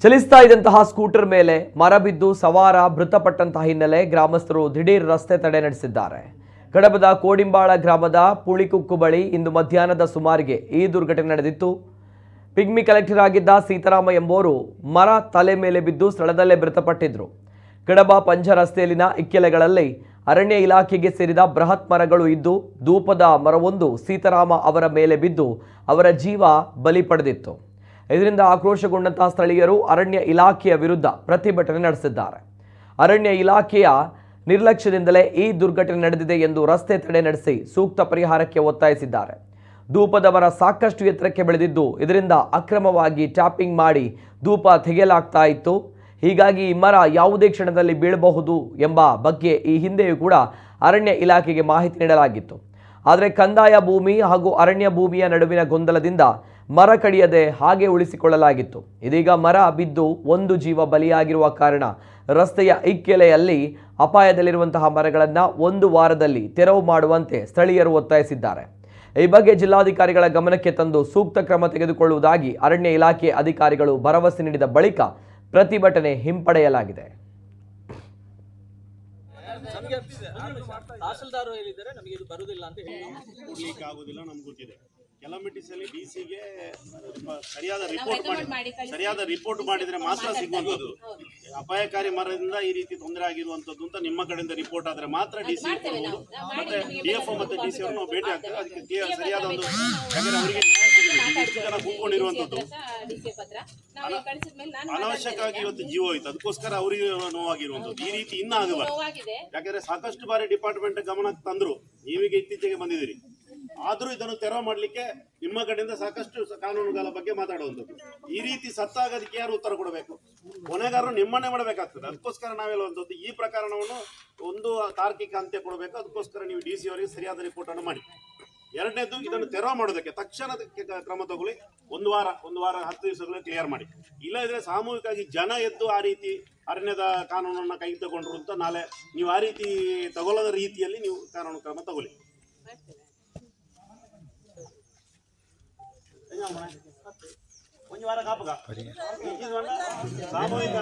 ಚಲಿಸ್ತಾ ಇದ್ದಂತಹ ಸ್ಕೂಟರ್ ಮೇಲೆ ಮರ ಬಿದ್ದು ಸವಾರ ಮೃತಪಟ್ಟಂತಹ ಹಿನ್ನೆಲೆ ಗ್ರಾಮಸ್ಥರು ದಿಢೀರ್ ರಸ್ತೆ ತಡೆ ನಡೆಸಿದ್ದಾರೆ. ಕಡಬದ ಕೋಡಿಂಬಾಳ ಗ್ರಾಮದ ಪುಳಿಕುಕ್ಕು ಬಳಿ ಇಂದು ಮಧ್ಯಾಹ್ನದ ಸುಮಾರಿಗೆ ಈ ದುರ್ಘಟನೆ ನಡೆದಿತ್ತು. ಪಿಗ್ಮಿ ಕಲೆಕ್ಟರ್ ಆಗಿದ್ದ ಸೀತಾರಾಮ ಎಂಬುವರು ಮರ ತಲೆ ಮೇಲೆ ಬಿದ್ದು ಸ್ಥಳದಲ್ಲೇ ಮೃತಪಟ್ಟಿದ್ರು. ಕಡಬ ಪಂಜ ರಸ್ತೆಯಲ್ಲಿನ ಇಕ್ಕೆಲೆಗಳಲ್ಲಿ ಅರಣ್ಯ ಇಲಾಖೆಗೆ ಸೇರಿದ ಬೃಹತ್ ಮರಗಳು ಇದ್ದು ಧೂಪದ ಮರವೊಂದು ಸೀತಾರಾಮ ಅವರ ಮೇಲೆ ಬಿದ್ದು ಅವರ ಜೀವ ಬಲಿ ಪಡೆದಿತ್ತು. ಇದರಿಂದ ಆಕ್ರೋಶಗೊಂಡಂತಹ ಸ್ಥಳೀಯರು ಅರಣ್ಯ ಇಲಾಖೆಯ ವಿರುದ್ಧ ಪ್ರತಿಭಟನೆ ನಡೆಸಿದ್ದಾರೆ. ಅರಣ್ಯ ಇಲಾಖೆಯ ನಿರ್ಲಕ್ಷ್ಯದಿಂದಲೇ ಈ ದುರ್ಘಟನೆ ನಡೆದಿದೆ ಎಂದು ರಸ್ತೆ ತಡೆ ನಡೆಸಿ ಸೂಕ್ತ ಪರಿಹಾರಕ್ಕೆ ಒತ್ತಾಯಿಸಿದ್ದಾರೆ. ಧೂಪದ ಮರ ಸಾಕಷ್ಟು ಎತ್ತರಕ್ಕೆ ಬೆಳೆದಿದ್ದು ಇದರಿಂದ ಅಕ್ರಮವಾಗಿ ಟ್ಯಾಪಿಂಗ್ ಮಾಡಿ ಧೂಪ ತೆಗೆಯಲಾಗ್ತಾ ಇತ್ತು. ಹೀಗಾಗಿ ಈ ಮರ ಯಾವುದೇ ಕ್ಷಣದಲ್ಲಿ ಬೀಳಬಹುದು ಎಂಬ ಬಗ್ಗೆ ಈ ಹಿಂದೆಯೂ ಕೂಡ ಅರಣ್ಯ ಇಲಾಖೆಗೆ ಮಾಹಿತಿ ನೀಡಲಾಗಿತ್ತು. ಆದರೆ ಕಂದಾಯ ಭೂಮಿ ಹಾಗೂ ಅರಣ್ಯ ಭೂಮಿಯ ನಡುವಿನ ಗೊಂದಲದಿಂದ ಮರ ಕಡಿಯದೆ ಹಾಗೆ ಉಳಿಸಿಕೊಳ್ಳಲಾಗಿತ್ತು. ಇದೀಗ ಮರ ಬಿದ್ದು ಒಂದು ಜೀವ ಬಲಿಯಾಗಿರುವ ಕಾರಣ ರಸ್ತೆಯ ಇಕ್ಕೆಲೆಯಲ್ಲಿ ಅಪಾಯದಲ್ಲಿರುವಂತಹ ಮರಗಳನ್ನು 1 ವಾರದಲ್ಲಿ ತೆರವು ಮಾಡುವಂತೆ ಸ್ಥಳೀಯರು ಒತ್ತಾಯಿಸಿದ್ದಾರೆ. ಈ ಬಗ್ಗೆ ಜಿಲ್ಲಾಧಿಕಾರಿಗಳ ಗಮನಕ್ಕೆ ತಂದು ಸೂಕ್ತ ಕ್ರಮ ತೆಗೆದುಕೊಳ್ಳುವುದಾಗಿ ಅರಣ್ಯ ಇಲಾಖೆ ಅಧಿಕಾರಿಗಳು ಭರವಸೆ ನೀಡಿದ ಬಳಿಕ ಪ್ರತಿಭಟನೆ ಹಿಂಪಡೆಯಲಾಗಿದೆ. ಕೆಲಮಿಟಿಸಲ್ಲಿ ಡಿಸಿಗೆ ಸರಿಯಾದ ರಿಪೋರ್ಟ್ ಮಾಡಿದ್ರೆ ಮಾತ್ರ ಸಿಗುವಂಥದ್ದು. ಅಪಾಯಕಾರಿ ಮರದಿಂದ ಈ ರೀತಿ ತೊಂದರೆ ಆಗಿರುವಂಥದ್ದು ಅಂತ ನಿಮ್ಮ ಕಡೆಯಿಂದ ರಿಪೋರ್ಟ್ ಆದ್ರೆ ಮಾತ್ರ ಡಿಸಿ ಮತ್ತೆ ಡಿಎಫ್ಒ ಮತ್ತೆ ಡಿಸಿ ಅವ್ರನ್ನ ಭೇಟಿ ಆಗ್ತದೆ. ಅದಕ್ಕೆ ಸರಿಯಾದ ಒಂದು ಯಾಕಂದ್ರೆ ಅವರಿಗೆ ನ್ಯಾಯ ಸಿಗಬೇಕು. ಇಷ್ಟು ಜನ ಕೂತ್ಕೊಂಡಿರುವಂಥದ್ದು ಅನಾವಶ್ಯಕವಾಗಿ ಇವತ್ತು ಜೀವ ಹೋಯ್ತು. ಅದಕ್ಕೋಸ್ಕರ ಅವರಿಗೆ ನೋವಾಗಿರುವಂಥದ್ದು. ಈ ರೀತಿ ಇನ್ನಾಗಬಾರ್ದು. ಯಾಕಂದ್ರೆ ಸಾಕಷ್ಟು ಬಾರಿ ಡಿಪಾರ್ಟ್ಮೆಂಟ್ ಗಮನಕ್ಕೆ ತಂದ್ರು, ನೀವೀಗ ಇತ್ತೀಚೆಗೆ ಬಂದಿದ್ದೀರಿ. ಆದ್ರೂ ಇದನ್ನು ತೆರವು ಮಾಡಲಿಕ್ಕೆ ನಿಮ್ಮ ಕಡೆಯಿಂದ ಸಾಕಷ್ಟು ಕಾನೂನುಗಳ ಬಗ್ಗೆ ಮಾತಾಡುವಂಥದ್ದು. ಈ ರೀತಿ ಸತ್ತಾಗೋದಕ್ಕೆ ಯಾರು ಉತ್ತರ ಕೊಡಬೇಕು? ಹೊಣೆಗಾರರು ನಿಮ್ಮನ್ನೇ ಮಾಡಬೇಕಾಗ್ತದೆ. ಅದಕ್ಕೋಸ್ಕರ ನಾವೆಲ್ಲುವಂಥದ್ದು ಈ ಪ್ರಕರಣವನ್ನು ಒಂದು ತಾರ್ಕಿಕ ಅಂತ್ಯ ಕೊಡಬೇಕು. ಅದಕ್ಕೋಸ್ಕರ ನೀವು ಡಿಸಿ ಅವರಿಗೆ ಸರಿಯಾದ ರಿಪೋರ್ಟ್ ಅನ್ನು ಮಾಡಿ. ಎರಡನೇದು, ಇದನ್ನು ತೆರವು ಮಾಡೋದಕ್ಕೆ ತಕ್ಷಣ ಕ್ರಮ ತಗೊಳ್ಳಿ. ಒಂದು ವಾರ 10 ದಿವಸಗಳು ಕ್ಲಿಯರ್ ಮಾಡಿ. ಇಲ್ಲದಿದ್ರೆ ಸಾಮೂಹಿಕವಾಗಿ ಜನ ಎದ್ದು ಆ ರೀತಿ ಅರಣ್ಯದ ಕಾನೂನನ್ನು ಕೈ ತಗೊಂಡ್ರು ಅಂತ ನಾಳೆ ನೀವು ಆ ರೀತಿ ತಗೊಳ್ಳದ ರೀತಿಯಲ್ಲಿ ನೀವು ಕಾನೂನು ಕ್ರಮ ತಗೊಳ್ಳಿ. ಒಂದು ವಾರ ಕಾಪಕ ಸಾಮೂಹಿಕ